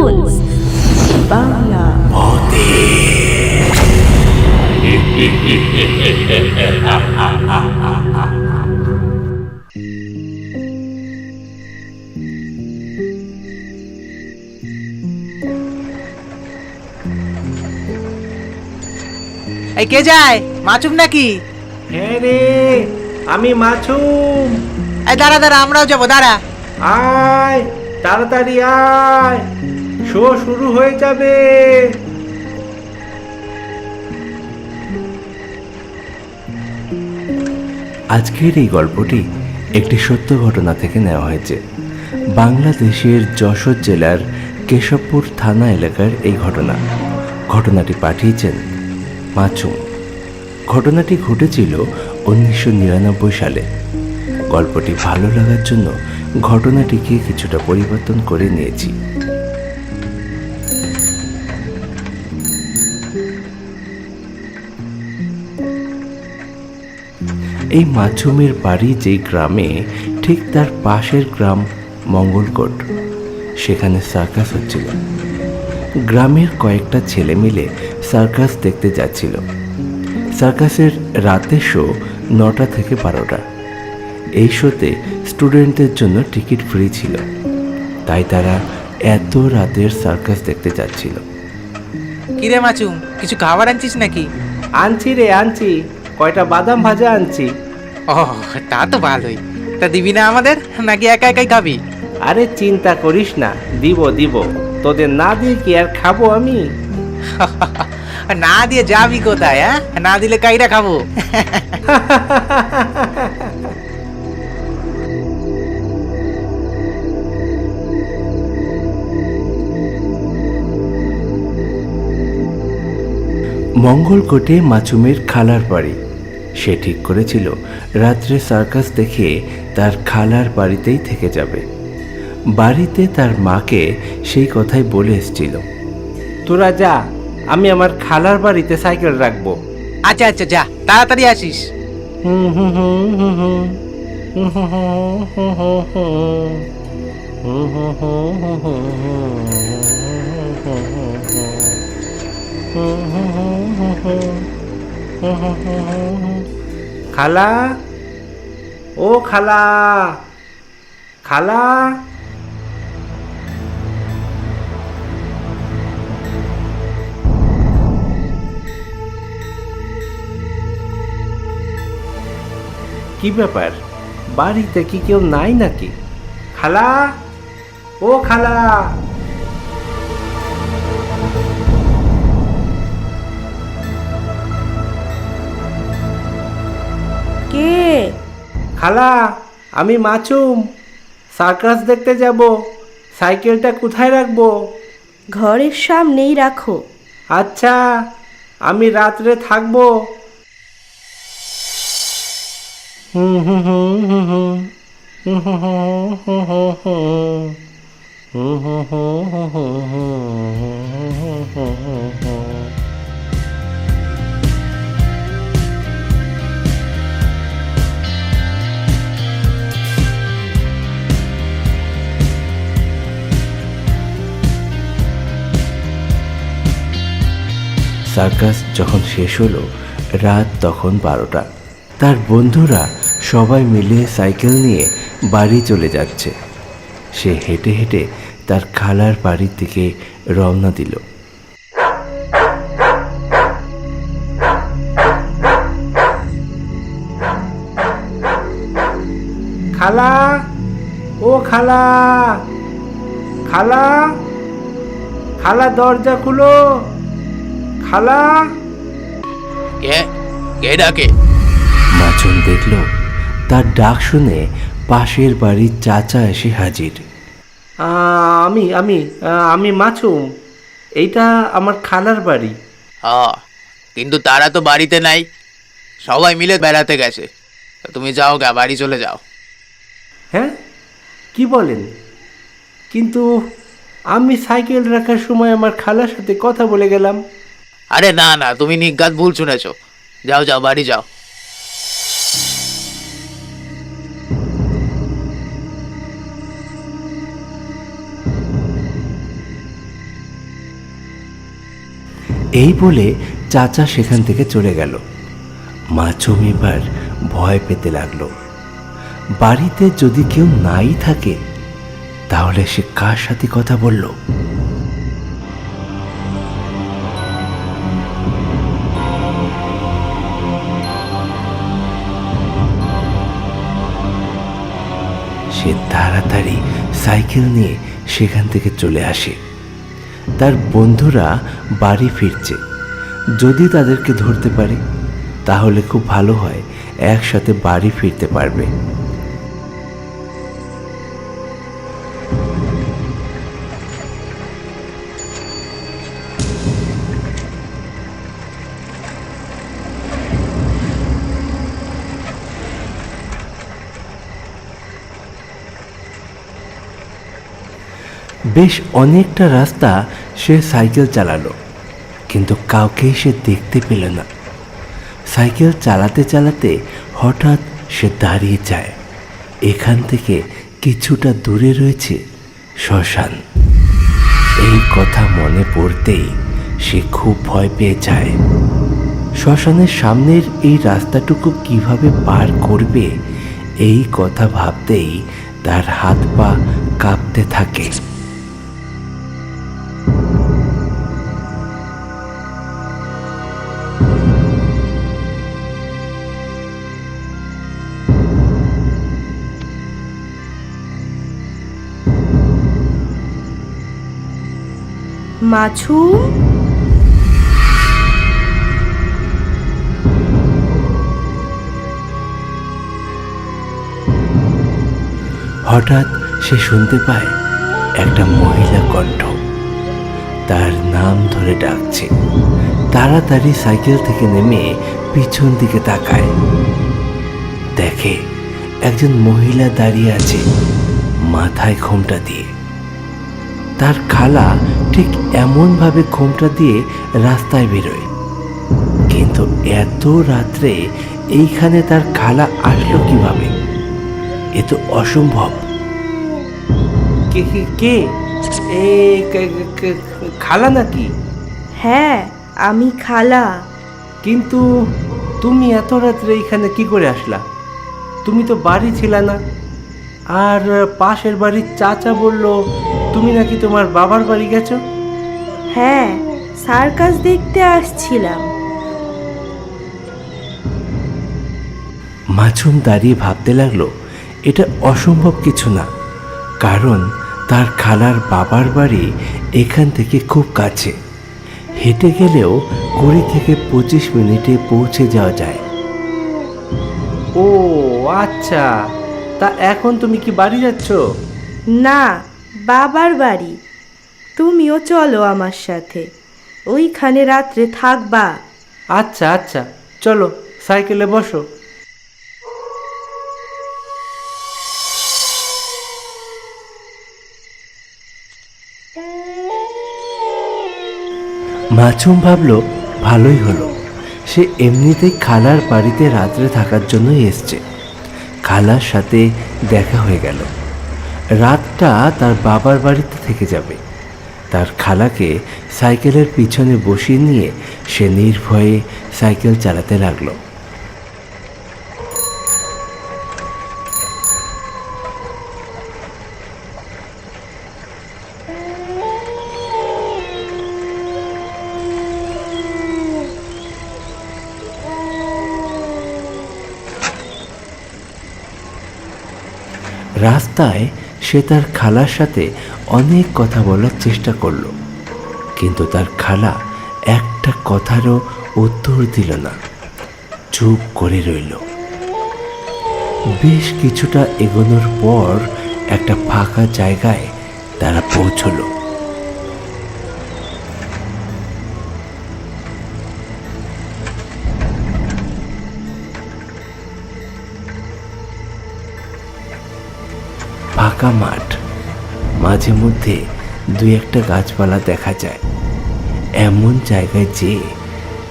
Rules Bangla. এই কে যায়? মাছুম নাকি? হ্যাঁ রে, আমি মাছুম। এই দাঁড়া দাঁড়া, আমরাও যাবো, দাঁড়া। আয় তাড়াতাড়ি আয়, শো শুরু হয়ে যাবে। আজকের এই গল্পটি একটি সত্য ঘটনা থেকে নেওয়া হয়েছে। বাংলাদেশের যশোর জেলার কেশবপুর থানা এলাকার এই ঘটনাটি পাঠিয়েছেন মাছুম। ঘটনাটি ঘটেছিল 1999 সালে। গল্পটি ভালো লাগার জন্য ঘটনাটিকে কিছুটা পরিবর্তন করে নিয়েছি। এই মাছুমের বাড়ি যে গ্রামে, ঠিক তার পাশের গ্রাম মঙ্গলকোট। সেখানে সার্কাস হচ্ছিল। গ্রামের কয়েকটা ছেলে মিলে সার্কাস দেখতে যাচ্ছিল। সার্কাসের রাতের শো 9টা থেকে 12টা। এই শোতে স্টুডেন্টদের জন্য টিকিট ফ্রি ছিল, তাই তারা এত রাতের সার্কাস দেখতে যাচ্ছিল। কিরে মাছুম, কিছু খাবার আনছিস নাকি? আনছি রে, আনছি। কয়টা বাদাম ভাজা আনছি। ও, তা তো ভালোই। তা দিবি না আমাদের, নাকি একা একাই খাবি? আরে চিন্তা করিস না, দিব দিব। তোদের না দিয়ে কি আর খাবো আমি? না দিয়ে যাবি কোথায়? হ্যাঁ, না দিলে কাইরা খাবো? মঙ্গলকোটে মাছুমের খালার বাড়ি। সে ঠিক করেছিল রাত্রে সার্কাস দেখে তার খালার বাড়িতেই থেকে যাবে। বাড়িতে তার মাকে সেই কথাই বলে এসেছিল। তোরা যা, আমি আমার খালার বাড়িতে সাইকেল রাখবো। আচ্ছা আচ্ছা, যা তাড়াতাড়ি আসিস। খালা, ও খালা, খালা। কি ব্যাপার, বাড়িতে কি কেউ নাই নাকি? খালা, ও খালা। কে? খালা, আমি মাছুম। সার্কাস দেখতে যাব। সাইকেলটা কোথায় রাখবো? ঘরের সামনেই রাখো। আচ্ছা, আমি রাত্রে থাকবো। সার্কাস যখন শেষ হলো, রাত তখন 12টা। তার বন্ধুরা সবাই মিলে সাইকেল নিয়ে বাড়ি চলে যাচ্ছে। সে হেঁটে হেঁটে তার খালার বাড়ির দিকে রওনা দিল। খালা, ও খালা, খালা, খালা দরজা খুলো। খালা। কে ডাকে? মাছুম দেখল তার ডাক শুনে পাশের বাড়ির চাচা এসে হাজির। আমি আমি আমি মাছুম। এইটা আমার খালার বাড়ি। কিন্তু তারা তো বাড়িতে নাই, সবাই মিলে বেড়াতে গেছে। তুমি যাও গা, বাড়ি চলে যাও। হ্যাঁ, কি বলেন? কিন্তু আমি সাইকেল রাখার সময় আমার খালার সাথে কথা বলে গেলাম। আরে না না, তুমি নিজ্ঞাত ভুল শুনেছো। যাও যাও, বাড়ি যাও। এই বলে চাচা সেখান থেকে চলে গেল। মাছুম এবার ভয় পেতে লাগলো। বাড়িতে যদি কেউ নাই থাকে তাহলে সে কার সাথে কথা বলল? সে তাড়াতাড়ি সাইকেল নিয়ে সেখান থেকে চলে আসে। তার বন্ধুরা বাড়ি ফিরছে, যদি তাদেরকে ধরতে পারে তাহলে খুব ভালো হয়, একসাথে বাড়ি ফিরতে পারবে। বেশ অনেকটা রাস্তা সে সাইকেল চালালো, কিন্তু কাউকেই সে দেখতে পেল না। সাইকেল চালাতে চালাতে হঠাৎ সে দাঁড়িয়ে যায়। এখান থেকে কিছুটা দূরে রয়েছে শ্মশান। এই কথা মনে পড়তেই সে খুব ভয় পেয়ে যায়। শ্মশানের সামনের এই রাস্তাটুকু কিভাবে পার করবে, এই কথা ভাবতেই তার হাত পা কাঁপতে থাকে। মাছুম, হঠাৎ সে শুনতে পায় একটা মহিলা কণ্ঠ তার নাম ধরে ডাকছে। তাড়াতাড়ি সাইকেল থেকে নেমে পিছন দিকে তাকায়, দেখে একজন মহিলা দাঁড়িয়ে আছে মাথায় ঘোমটা দিয়ে। তার খালা ঠিক এমনভাবে ঘোমটা দিয়ে রাস্তায় বেরোয়, কিন্তু এত রাত্রে এইখানে তার খালা আসলো কিভাবে? এ তো অসম্ভব। কে কে কে খালা নাকি? হ্যাঁ আমি খালা। কিন্তু তুমি এত রাত্রে এখানে কি করে আসলা? তুমি তো বাড়ি ছিলা না। আর পাশের বাড়ির চাচা বলল তুমি নাকি তোমার বাবার বাড়ি গেছো। হ্যাঁ, সার্কাস দেখতে আসছিলাম। মাছুম দাঁড়িয়ে ভাবতে লাগলো এটা অসম্ভব কিছু না, কারণ তার খালার বাবার বাড়ি এখান থেকে খুব কাছে। হেঁটে গেলেও 20 থেকে 25 মিনিটে পৌঁছে যাওয়া যায়। ও আচ্ছা, তা এখন তুমি কি বাড়ি যাচ্ছ? না, বাবার বাড়ি। তুমিও চলো আমার সাথে, ওইখানে রাত্রে থাকবা। আচ্ছা আচ্ছা, চলো সাইকেলে বসো। মাছুম ভাবল ভালোই হলো, সে এমনিতেই খালার বাড়িতে রাত্রে থাকার জন্যই এসছে। খালার সাথে দেখা হয়ে গেল, রাতটা তার বাবার বাড়িতে থেকে যাবে। তার খালাকে সাইকেলের পিছনে বসিয়ে নিয়ে সে নির্ভয়ে সাইকেল চালাতে লাগলো। রাস্তায় সে তার খালার সাথে অনেক কথা বলার চেষ্টা করলো, কিন্তু তার খালা একটা কথারও উত্তর দিল না, চুপ করে রইল। বেশ কিছুটা এগোনোর পর একটা ফাঁকা জায়গায় তারা পৌঁছলো। ফাঁকা মাঠ, মাঝে মধ্যে দুই একটা গাছপালা দেখা যায়। এমন জায়গায় যে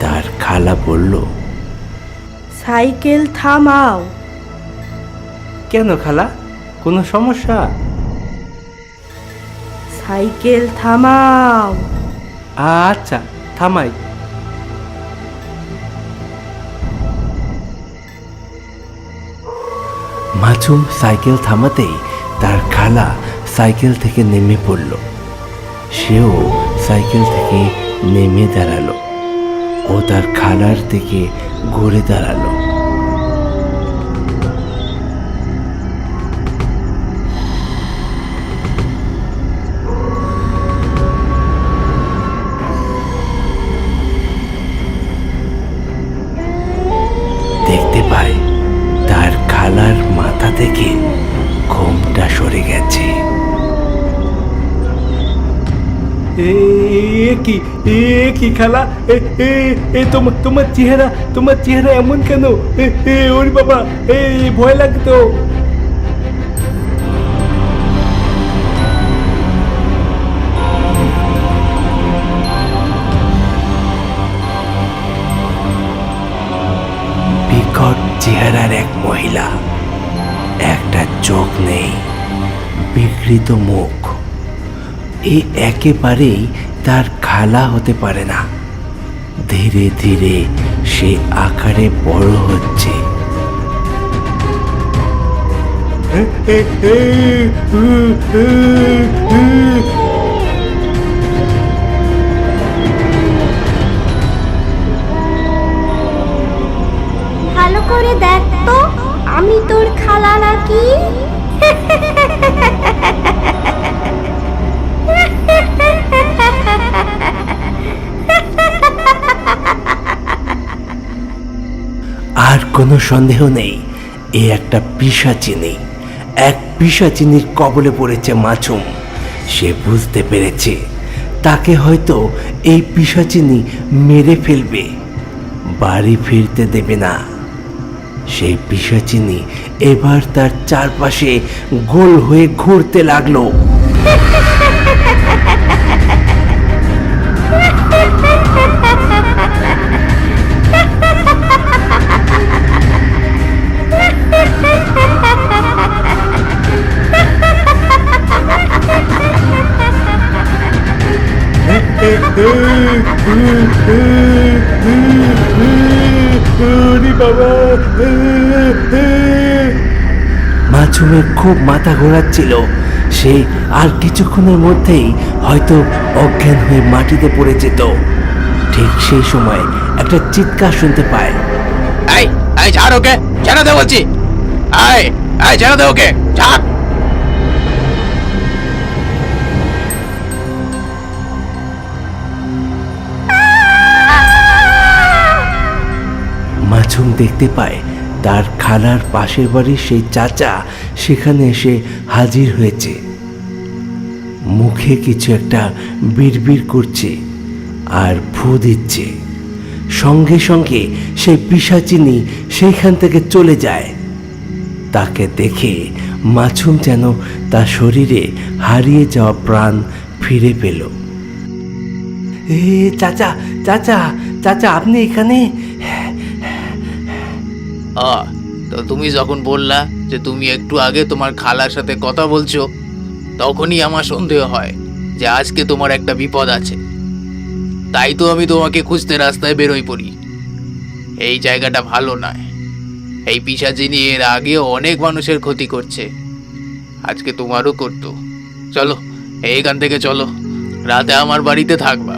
তার খালা বলল, সাইকেল থামাও। কেন খালা, কোনো সমস্যা? সাইকেল থামাও। আচ্ছা থামাই, মাছুম সাইকেল থামাতেই তার খালা সাইকেল থেকে নেমে পড়ল। সেও সাইকেল থেকে নেমে দাঁড়ালো ও তার খালার দিকে ঘুরে দাঁড়ালো। দেখতে পায় তার খালার মাথা থেকে ঘোমটা সরে গেছে। এ কি খালা, তোমার চেহারা এমন কেন? ওরে বাবা, ভয় লাগতো। বিকট চেহারার এক মহিলা, একটা চোখ নেই, বিকৃত মুখ। এ একেবারেই তার খালা হতে পারে না। ধীরে ধীরে সে আকারে বড় হচ্ছে। ভালো করে দেখ তো, আমি তোর খালা নাকি? আর কোনো সন্দেহ নেই, এ একটা পিশাচিনী। এক পিশাচিনীর কবলে পড়েছে মাছুম। সে বুঝতে পেরেছে তাকে হয়তো এই পিশাচিনী মেরে ফেলবে, বাড়ি ফিরতে দেবে না। সেই পিশাচিনী এবার তার চারপাশে গোল হয়ে ঘুরতে লাগলো। মাছুমের খুব মাথা ঘোরাচ্ছিল। সে আর কিছুক্ষণের মধ্যেই হয়তো অজ্ঞান হয়ে মাটিতে পড়ে যেত। ঠিক সেই সময় একটা চিৎকার শুনতে পায়। এই ছাড় ওকে, ছেড়ে দে বলছি। ছেড়ে দে ওকে, ছাড়। মাছুম দেখতে পায় তার খালার পাশের বাড়ির সেই চাচা সেখানে এসে হাজির হয়েছে। মুখে কিছু একটা বিড়বিড় করছে আর ফু দিচ্ছে। সঙ্গে সঙ্গে সেই পিশাচিনী সেইখান থেকে চলে যায়। তাকে দেখে মাছুম যেন তার শরীরে হারিয়ে যাওয়া প্রাণ ফিরে পেল। চাচা চাচা চাচা, আপনি এখানে? তো তুমি যখন বললা যে তুমি একটু আগে তোমার খালার সাথে কথা বলছো, তখনই আমার সন্দেহ হয় যে আজকে তোমার একটা বিপদ আছে। তাই তো আমি তোমাকে খুঁজতে রাস্তায় বেরোই পড়ি। এই জায়গাটা ভালো নয়। এই পিশাচিনী এর আগেও অনেক মানুষের ক্ষতি করছে, আজকে তোমারও করতো। চলো এইখান থেকে চলো, রাতে আমার বাড়িতে থাকবা,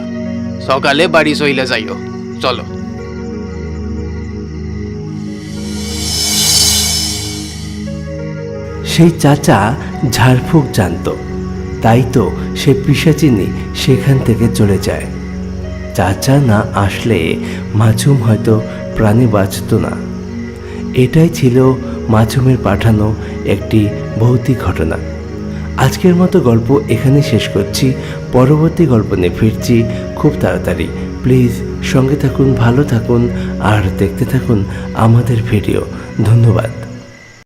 সকালে বাড়ি সইলে যাইও। চলো। সেই চাচা ঝাড়ফুঁক জানত, তাই তো সে পিশাচিনী সেখান থেকে চলে যায়। চাচা না আসলে মাছুম হয়তো প্রাণে বাঁচত না। এটাই ছিল মাছুমের পাঠানো একটি ভৌতিক ঘটনা। আজকের মতো গল্প এখানে শেষ করছি। পরবর্তী গল্প নিয়ে ফিরছি খুব তাড়াতাড়ি। প্লিজ সঙ্গে থাকুন, ভালো থাকুন আর দেখতে থাকুন আমাদের ভিডিও। ধন্যবাদ।